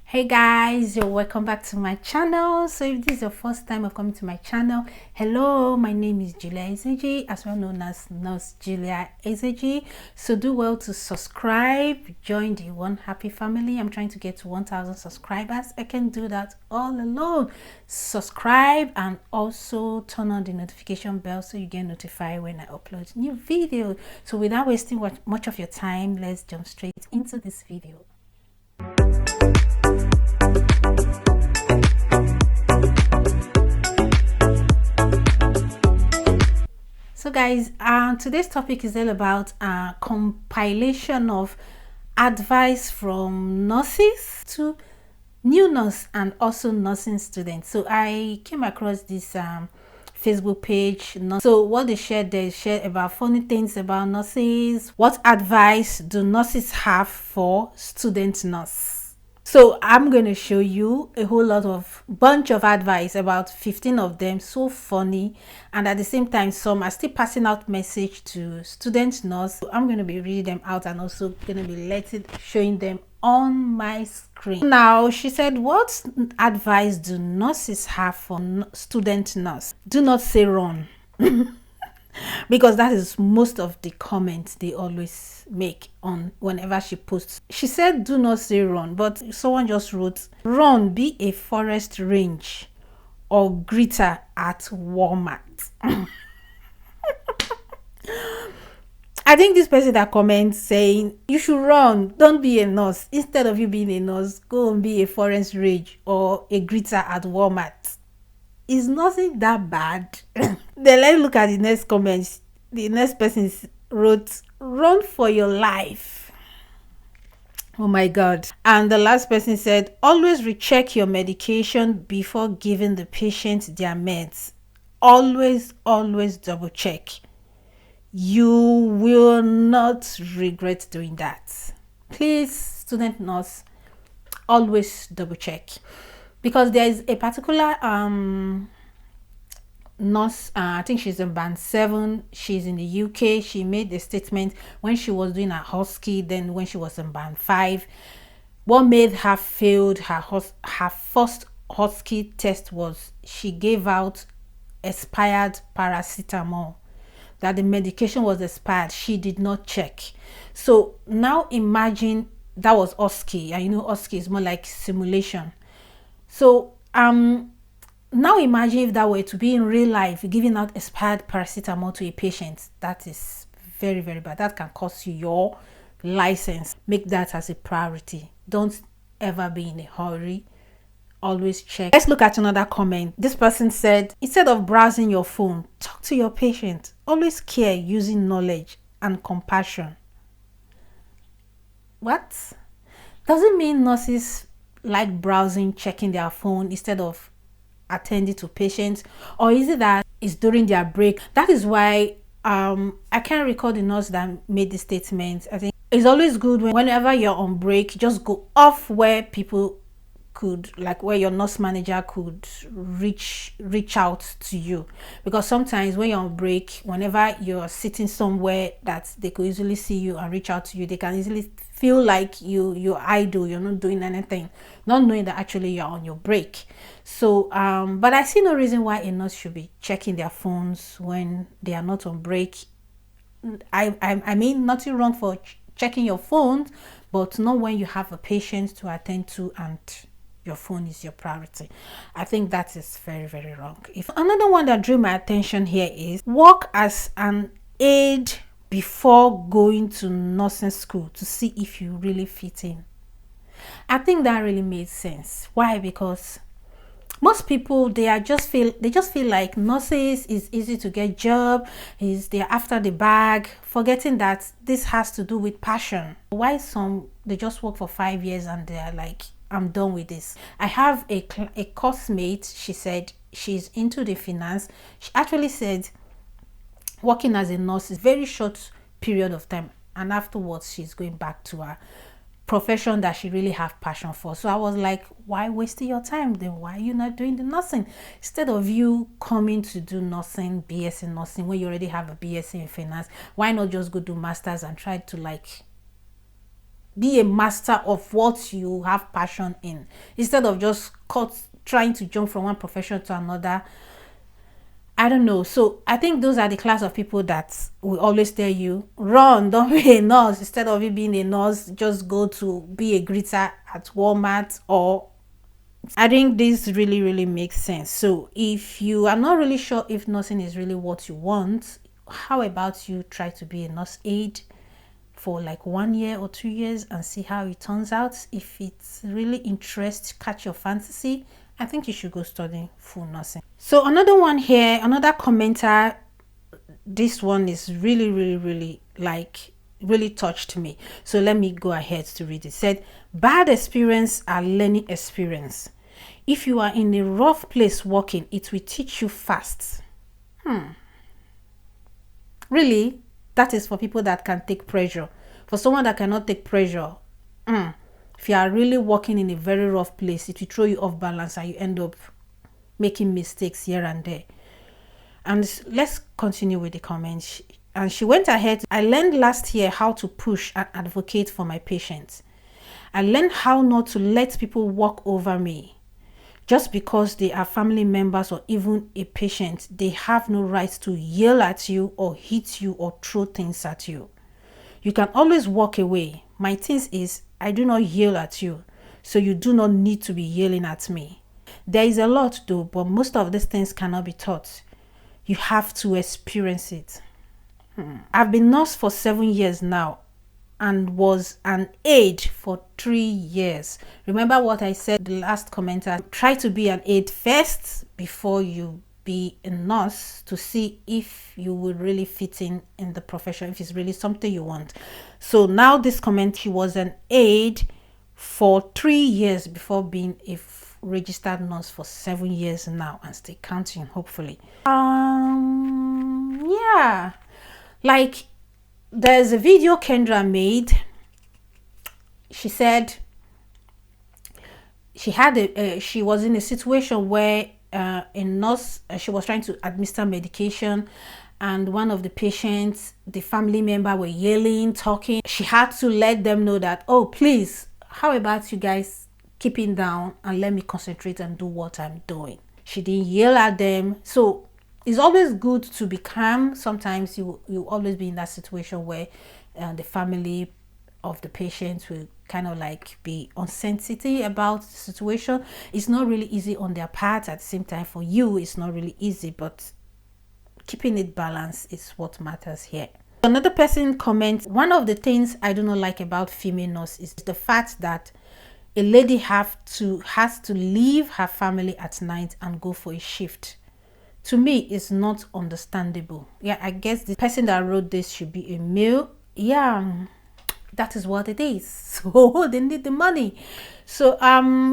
Hey guys, you're welcome back to my channel. So if this is your first time of coming to my channel, hello, my name is Julia Ezeji, as well known as Nurse Julia Ezeji. So do well to subscribe, join the One Happy family. I'm trying to get to 1,000 subscribers. I can do that all alone. Subscribe and also turn on the notification bell so you get notified when I upload new video. So without wasting much of your time, let's jump straight into this video. So guys, today's topic is all about compilation of advice from nurses to new nurse and also nursing students. So I came across this Facebook page. So what they shared, about funny things about nurses. What advice do nurses have for student nurse? So I'm going to show you a whole lot of bunch of advice, about 15 of them, so funny, and at the same time some are still passing out message to student nurse. So I'm going to be reading them out and also going to be showing them on my screen. Now she said, what advice do nurses have for student nurse? Do not say run. Because that is most of the comments they always make on whenever she posts. She said do not say run, but someone just wrote run, be a forest range or greeter at Walmart. I think this person that comments saying you should run, don't be a nurse. Instead of you being a nurse, go and be a forest range or a greeter at Walmart. Is nothing that bad. Then let's look at the next comments. The next person wrote run for your life. Oh my god. And the last person said always recheck your medication before giving the patient their meds. Always double check. You will not regret doing that. Please, student nurse, always double check. Because there is a particular nurse, I think she's in band 7, she's in the UK. She made a statement when she was doing her husky, then when she was in band 5. What made her failed her first husky test was she gave out expired paracetamol, that the medication was expired. She did not check. So now imagine that was husky, and you know husky is more like simulation. So now imagine if that were to be in real life, giving out expired paracetamol to a patient. That is very bad. That can cost you your license. Make that as a priority. Don't ever be in a hurry. Always check. Let's look at another comment. This person said, instead of browsing your phone, talk to your patient. Always care using knowledge and compassion. What? Does it mean nurses like browsing, checking their phone instead of attending to patients? Or is it that it's during their break? That is why I can't recall the nurse that made the statement. I think it's always good whenever you're on break, just go off where people could, like where your nurse manager could reach out to you. Because sometimes when you're on break, whenever you're sitting somewhere that they could easily see you and reach out to you, they can easily feel like you're idle, you're not doing anything, not knowing that actually you're on your break. So but I see no reason why a nurse should be checking their phones when they are not on break. I mean, nothing wrong for checking your phone, but not when you have a patient to attend to and your phone is your priority. I think that is very wrong. If another one that drew my attention here is work as an aide before going to nursing school to see if you really fit in. I think that really made sense. Why? Because most people, they just feel like nurses is easy to get job, they're after the bag, forgetting that this has to do with passion. Why some they just work for 5 years and they're like, I'm done with this. I have a course mate. She said she's into the finance. She actually said working as a nurse is very short period of time, and afterwards she's going back to her profession that she really have passion for. So I was like, why waste your time then? Why are you not doing the nursing? Instead of you coming to do nursing, BS in nursing, when you already have a BS in finance, why not just go do masters and try to like be a master of what you have passion in, instead of just trying to jump from one profession to another. I don't know. So I think those are the class of people that will always tell you, run, don't be a nurse. Instead of you being a nurse, just go to be a greeter at Walmart. Or I think this really, really makes sense. So if you are not really sure if nursing is really what you want, how about you try to be a nurse aide for like 1 year or 2 years and see how it turns out. If it's really interest, catch your fantasy, I think you should go study full nursing. So another one here, another commenter, this one is really, really, really really touched me. So let me go ahead to read it. It said, bad experience are learning experience. If you are in a rough place working, it will teach you fast. Really? That is for people that can take pressure. For someone that cannot take pressure, if you are really working in a very rough place, it will throw you off balance and you end up making mistakes here and there. And let's continue with the comments. And she went ahead. I learned last year how to push and advocate for my patients. I learned how not to let people walk over me. Just because they are family members or even a patient, they have no right to yell at you or hit you or throw things at you. You can always walk away. My thing is, I do not yell at you, so you do not need to be yelling at me. There is a lot though, but most of these things cannot be taught. You have to experience it. I've been nurse for 7 years now and was an aide for 3 years. Remember what I said the last commenter, try to be an aide first before you be a nurse, to see if you will really fit in the profession, if it's really something you want. So now this comment, she was an aide for 3 years before being a registered nurse for 7 years now and still counting, hopefully. Yeah, like there's a video Kendra made. She said she had she was in a situation where a nurse, she was trying to administer medication, and one of the patients, the family member, were yelling, talking. She had to let them know that, oh please, how about you guys keeping down and let me concentrate and do what I'm doing. She didn't yell at them. So it's always good to be calm. Sometimes you always be in that situation where the family of the patient will kind of like be unsensitive about the situation. It's not really easy on their part. At the same time, for you, it's not really easy, but keeping it balanced is what matters here. Another person comments, one of the things I do not like about female nurse is the fact that a lady has to leave her family at night and go for a shift. To me, it's not understandable. Yeah, I guess the person that wrote this should be a male. Yeah, that is what it is. So they need the money. So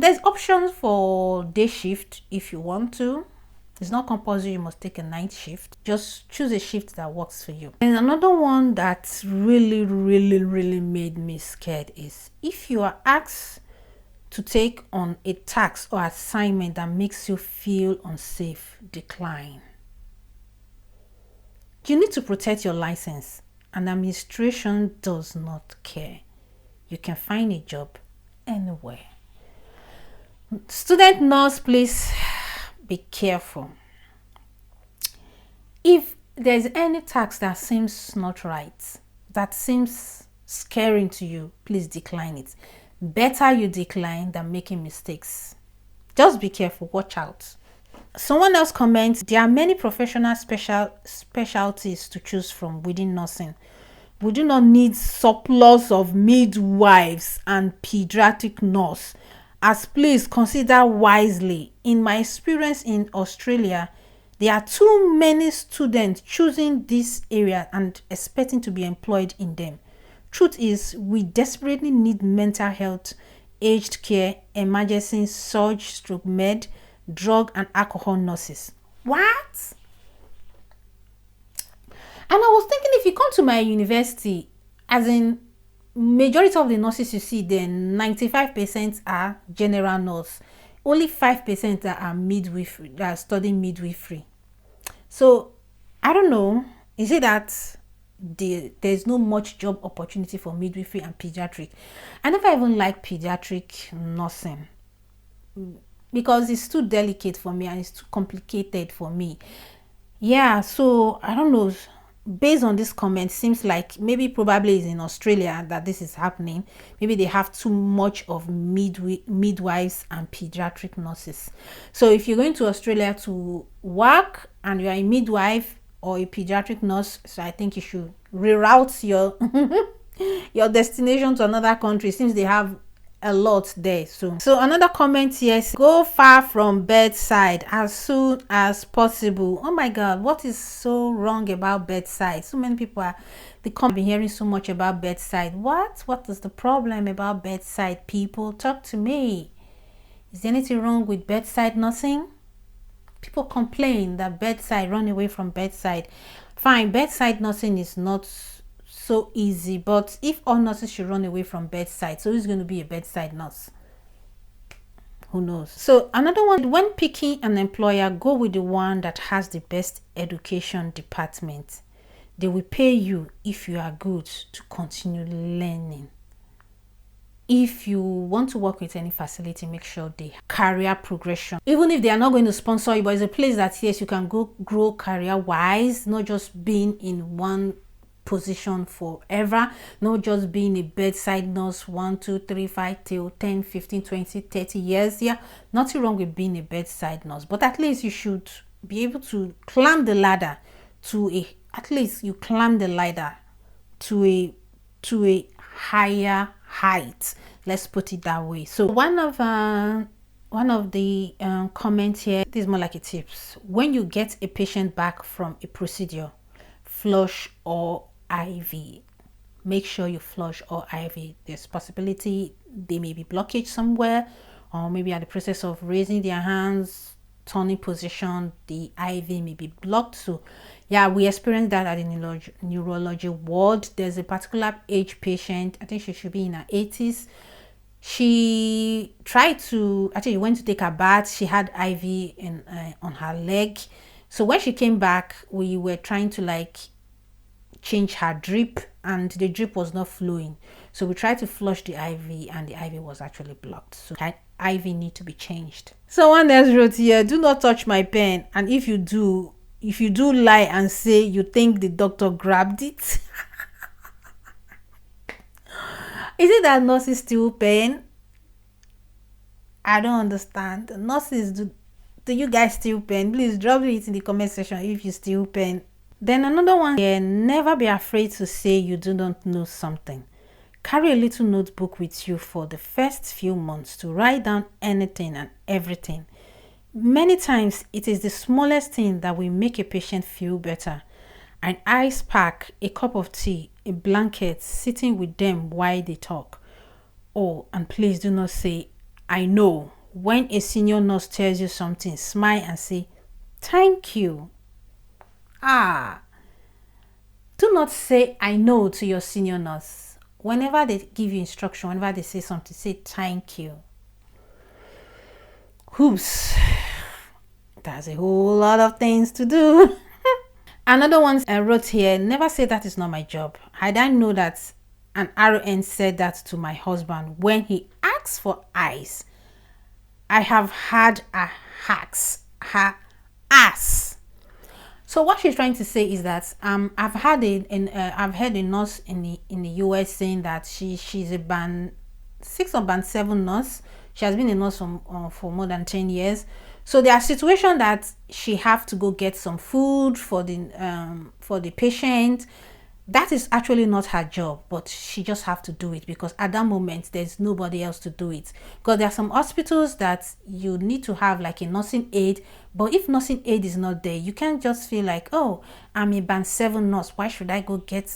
there's options for day shift if you want to. It's not compulsory you must take a night shift. Just choose a shift that works for you. And another one that really made me scared is if you are asked to take on a task or assignment that makes you feel unsafe, decline. You need to protect your license, and administration does not care. You can find a job anywhere. Student nurse, please be careful. If there's any task that seems not right, that seems scaring to you, please decline it. Better you decline than making mistakes. Just be careful, watch out. Someone else comments, there are many professional specialties to choose from within nursing. We do not need surplus of midwives and pediatric nurse, as please consider wisely. In my experience in Australia, there are too many students choosing this area and expecting to be employed in them. Truth is, we desperately need mental health, aged care, emergency, surge, stroke med, drug and alcohol nurses. What? And I was thinking, if you come to my university, as in majority of the nurses you see, then 95% are general nurse. Only 5% are midwifery, that are studying midwifery. So I don't know. Is it that there's no much job opportunity for midwifery and pediatric. I never even like pediatric nursing because it's too delicate for me and it's too complicated for me. Yeah, so I don't know. Based on this comment, seems like maybe probably is in Australia that this is happening. Maybe they have too much of midwives and pediatric nurses. So if you're going to Australia to work and you're a midwife or a pediatric nurse, so I think you should reroute your your destination to another country since they have a lot there. So another comment here is, go far from bedside as soon as possible. Oh my god, what is so wrong about bedside? So many people are been hearing so much about bedside. What is the problem about bedside? People, talk to me. Is there anything wrong with bedside nursing? People complain that bedside, run away from bedside. Fine, bedside nursing is not so easy, but if all nurses should run away from bedside, so who's going to be a bedside nurse? Who knows? So another one, when picking an employer, go with the one that has the best education department. They will pay you if you are good to continue learning. If you want to work with any facility, make sure they have career progression. Even if they are not going to sponsor you, but it's a place that yes, you can go grow career wise, not just being in one position forever, not just being a bedside nurse 1 2 3 5 till 10 15 20 30 years. Yeah, nothing wrong with being a bedside nurse, but at least you should be able to climb the ladder to a higher height, let's put it that way. So one of the comments here, this is more like a tips. When you get a patient back from a procedure, flush or IV. Make sure you flush or IV. There's possibility they may be blockage somewhere, or maybe at the process of raising their hands, turning position, the IV may be blocked. So yeah, we experienced that at the neurology ward. There's a particular age patient, I think she should be in her 80s. She tried to, actually went to take a bath. She had IV in on her leg. So when she came back, we were trying to like change her drip and the drip was not flowing. So we tried to flush the IV and the IV was actually blocked. So IV need to be changed. Someone else wrote here, do not touch my pen. And if you do lie and say you think the doctor grabbed it. Is it that nurses steal pen? I don't understand. Nurses, do you guys steal pen? Please drop it in the comment section if you steal pen. Then another one here, never be afraid to say you do not know something. Carry a little notebook with you for the first few months to write down anything and everything. Many times it is the smallest thing that will make a patient feel better. An ice pack, a cup of tea, a blanket, sitting with them while they talk. Oh, and please do not say, I know. When a senior nurse tells you something, smile and say, thank you. Do not say I know to your senior nurse. Whenever they give you instruction, whenever they say something, say thank you. Oops, that's a whole lot of things to do. Another one I wrote here, never say that is not my job. I didn't know that an RN said that to my husband when he asked for ice. I have had a her ass. So what she's trying to say is that I've heard a nurse in the US saying that she's a band 6 or band 7 nurse. She has been a nurse for more than 10 years. So there are situations that she have to go get some food for the patient. That is actually not her job, but she just have to do it because at that moment there's nobody else to do it. Because there are some hospitals that you need to have like a nursing aide, but if nursing aide is not there, you can't just feel like, oh, I'm a band 7 nurse. Why should I go get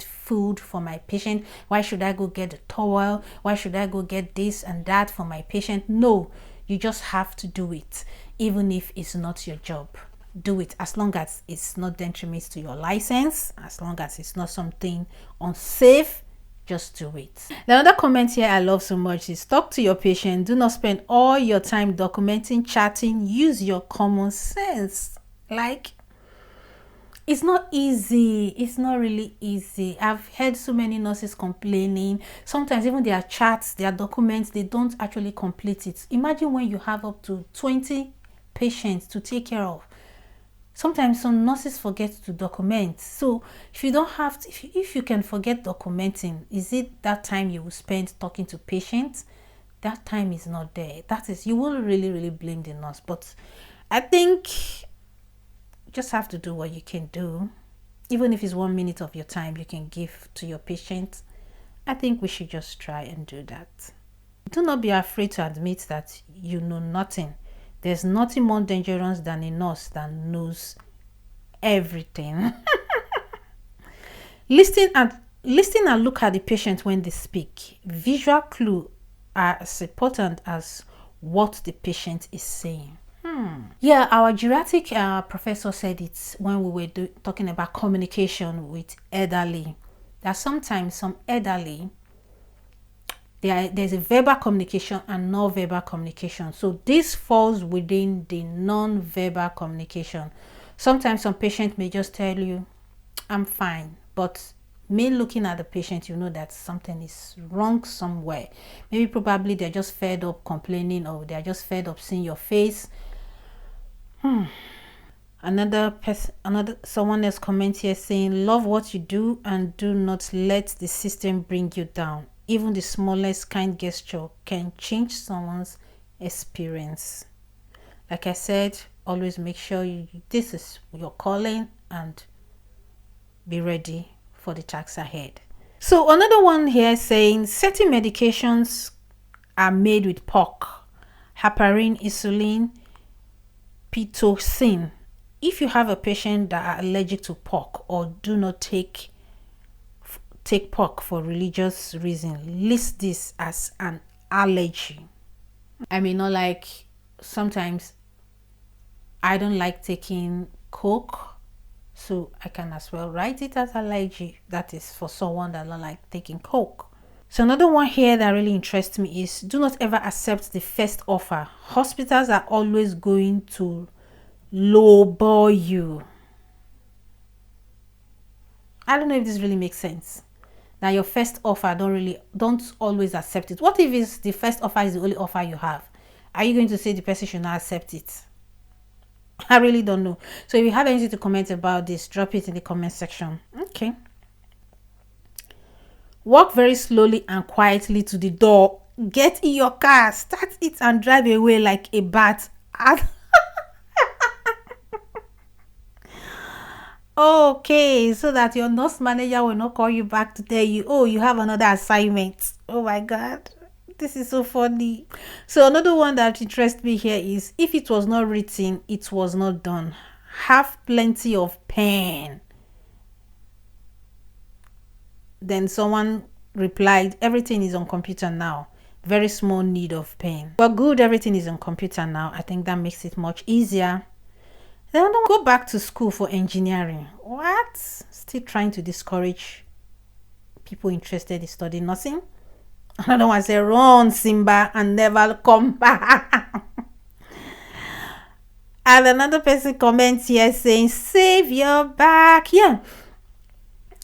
food for my patient? Why should I go get a towel? Why should I go get this and that for my patient? No, you just have to do it, even if it's not your job. Do it as long as it's not detriment to your license, as long as it's not something unsafe. Just do it. The other comment here I love so much is, talk to your patient. Do not spend all your time documenting, chatting. Use your common sense. Like, It's not easy. It's not really easy. I've heard so many nurses complaining. Sometimes even their charts, their documents, they don't actually complete it. Imagine when you have up to 20 patients to take care of. Sometimes some nurses forget to document. So if you don't have to, if you can forget documenting, is it that time you will spend talking to patients? That time is not there. That is, you will really blame the nurse. But I think you just have to do what you can do. Even if it's 1 minute of your time you can give to your patient, I think we should just try and do that. Do not be afraid to admit that you know nothing. There's nothing more dangerous than a nurse that knows everything. Listen and look at the patient when they speak. Visual clues are as important as what the patient is saying. Yeah, our geriatric professor said it when we were talking about communication with elderly, that sometimes some elderly, there's a verbal communication and non-verbal communication. So this falls within the non-verbal communication. Sometimes some patient may just tell you, I'm fine, but me looking at the patient, you know that something is wrong somewhere. Maybe probably they're just fed up complaining, or they're just fed up seeing your face. Someone else comment here saying, love what you do and do not let the system bring you down. Even the smallest kind gesture can change someone's experience. Like I said, always make sure this is your calling and be ready for the task ahead. So another one here saying, certain medications are made with pork, heparin, insulin, pitocin. If you have a patient that are allergic to pork or do not take pork for religious reason, list this as an allergy. I mean, not like, sometimes I don't like taking Coke, so I can as well write it as allergy. That is for someone that don't like taking Coke. So another one here that really interests me is, do not ever accept the first offer. Hospitals are always going to lowball you. I don't know if this really makes sense. Now your first offer, don't always accept it. What if it's the first offer is the only offer you have? Are you going to say the person should not accept it? I really don't know. So if you have anything to comment about this, drop it in the comment section. Okay. Walk very slowly and quietly to the door. Get in your car, start it and drive away like a bat. Okay, so that your nurse manager will not call you back to tell you, oh, you have another assignment. Oh my God, this is so funny. So another one that interests me here is, if it was not written, it was not done. Have plenty of pen. Then someone replied, everything is on computer now. Very small need of pen. But good, everything is on computer now. I think that makes it much easier. Then I don't go back to school for engineering. What? Still trying to discourage people interested in studying nursing. Another one say, run, Simba, and never come back. And another person comments here saying, save your back. Yeah,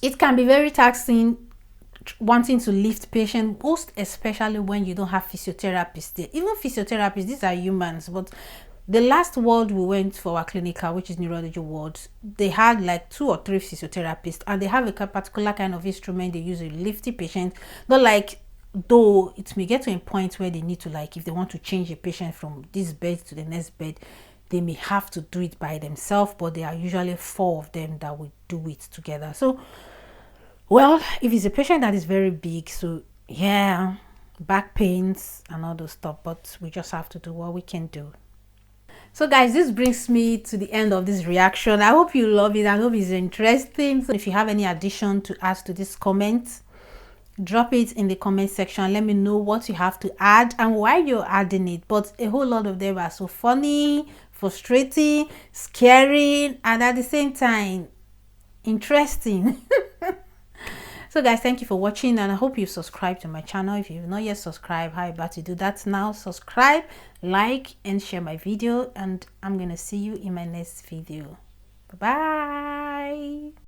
it can be very taxing wanting to lift patient, most especially when you don't have physiotherapists there. Even physiotherapists, these are humans, but the last ward we went for our clinical, which is neurology ward, they had like 2 or 3 physiotherapists, and they have a particular kind of instrument they use to lift the patient. Not like, though it may get to a point where they need to, like, if they want to change a patient from this bed to the next bed, they may have to do it by themselves, but there are usually 4 of them that will do it together. So, well, if it's a patient that is very big, so yeah, back pains and all those stuff, but we just have to do what we can do. So guys, this brings me to the end of this reaction. I hope you love it. I hope it's interesting. So if you have any addition to add to this comment, drop it in the comment section. Let me know what you have to add and why you're adding it. But a whole lot of them are so funny, frustrating, scary, and at the same time interesting. So guys, thank you for watching, and I hope you subscribe to my channel. If you've not yet subscribed, how about you do that now? Subscribe, like, and share my video, and I'm gonna see you in my next video. Bye bye.